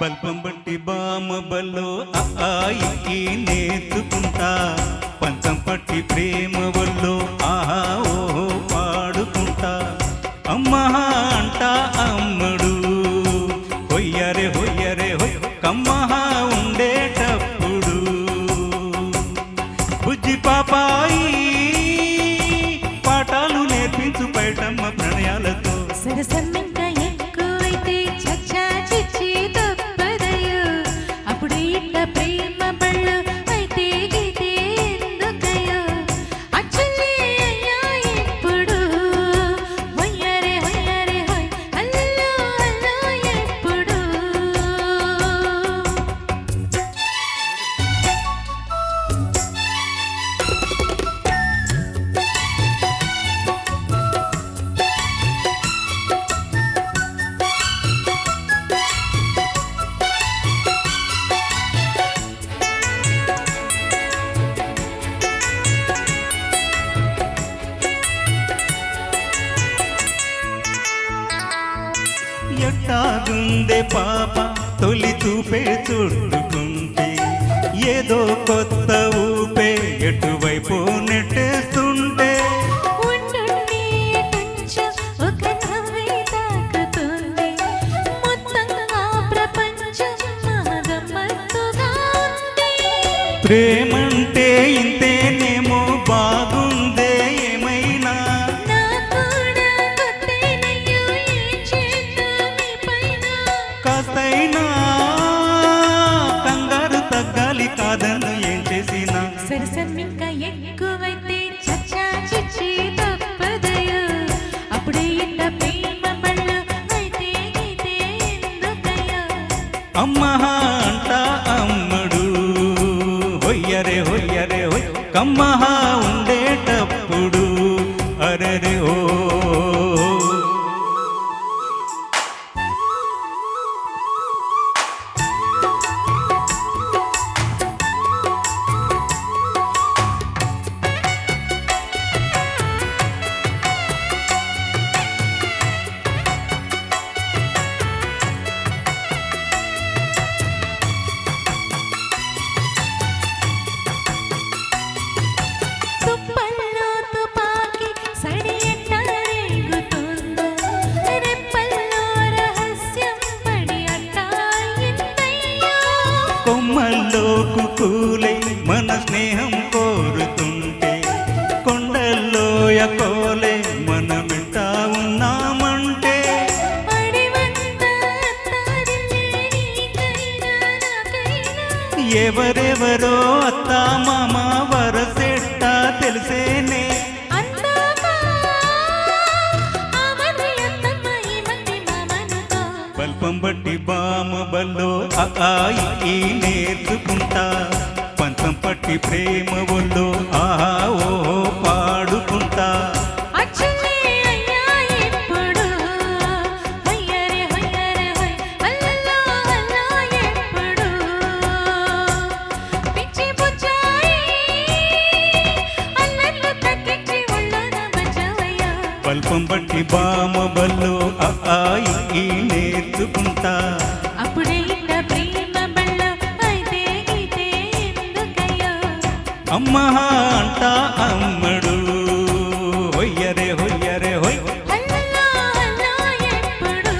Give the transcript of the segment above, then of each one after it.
బల్పం బట్టి బామ బల్లో ఆయి నేర్చుకుంటా పంచం పట్టి ప్రేమ వల్లో ఆహా ఓహో పాడుకుంటా అమ్మా అంట అమ్మడు హొయ్యరే హొయ్యరే హొయ్ కమ్మహా ఉండేటప్పుడు బుజ్జి పాపాయి పాఠాలు నేర్పించు పైటమ్మ ప్రణయాలతో సరసమ్మింక ఎక్కువైతే చచ్చా చిచ్చి తప్పదయ్యో అప్పుడు ఇట్ట ప్రేమ బళ్ళు అయితే గీతే ఎందుకయ్యో అచ్చలే అయ్యా ఎప్పుడు హొయ్యరే హొయ్యరే హొయ్ అల్లో అల్లో ఎప్పుడు ఎట్టాగుందే పాప తొలి చూపే చుట్టుకుంటే ఏదో కొత్త ఊపే ఎటువైపు నెట్టేస్తుంటే ఉండుండి కొంచెం ఒక నవ్వే తాకుతుంది మొత్తంగా ప్రపంచం మహగమ్మత్తుగా ఉంది ప్రేమంటే ఇంతేనేమో బాగుందే ఏమైనా నా కూడా కొత్తేనయ్యో ఏం చేద్దాం ఈ పైన కాస్తైనా కంగారు తగ్గాలి కాదను ఏం చేసినా సరసమ్మింక ఎక్కువైతే చచ్చా చిచ్చి తప్పదయ్యో అప్పుడే ఇట్ట ప్రేమ బళ్ళు అయితే గీతే ఎందుకయ్యో అమ్మా అంట అమ్మడు హొయ్యరే హొయ్యరే హొయ్ కమ్మహా ఉండేటప్పుడు అరెరే ఓ తుప్పల్లో తుపాకి సడి ఎట్ట రేగుతుందో రెప్పల్లో రహస్యం పడి అట్ట అయిందయ్యో కొమ్మల్లో కుకూలే మన స్నేహం కోరుతుంటే కొండల్లో ఎకోలే మనమింటా ఉన్నామంటే అడివంతా అత్తారిల్లే నీకైనా నాకైనా ఎవరెవరో అత్తా మామ వరసెట్ట తెలిసేనే అందామా ఆమది అత్తమ్మ ఈ మంది మామనుకో బల్పం బట్టి బామ బల్లో ఆయి నేర్చుకుంటా పంచం పట్టి ప్రేమ ఒల్లో ఆహా ఓహో పాడుకుంటా అచ్చలే అయ్యా ఎప్పుడు హొయ్యరే హొయ్యరే హొయ్ అల్లల్లో అల్లో ఎప్పుడు పిచ్చి బుచ్చాయి అల్లర్లు తగ్గించి ఒళ్ళోన బచ్చవయ్యా బల్పం బట్టి బామ బల్లో ఆయి నేర్చుకుంటా అప్పుడే ఇట్ట ప్రేమ బళ్ళు అయితే గీతే ఎందుకయ్యో అమ్మా అంట అమ్మడు హొయ్యరే హొయ్యరే హొయ్ అల్లల్లో అల్లో ఎప్పుడు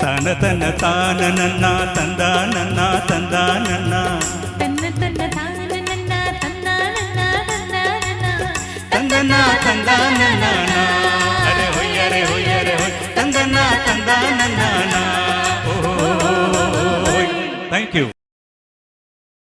తన తన తాననన్న తందానన్న తందానన్న తన్న తన్న తాననన్న తన్నానన్న తన్నానన్న తందన తందానన్న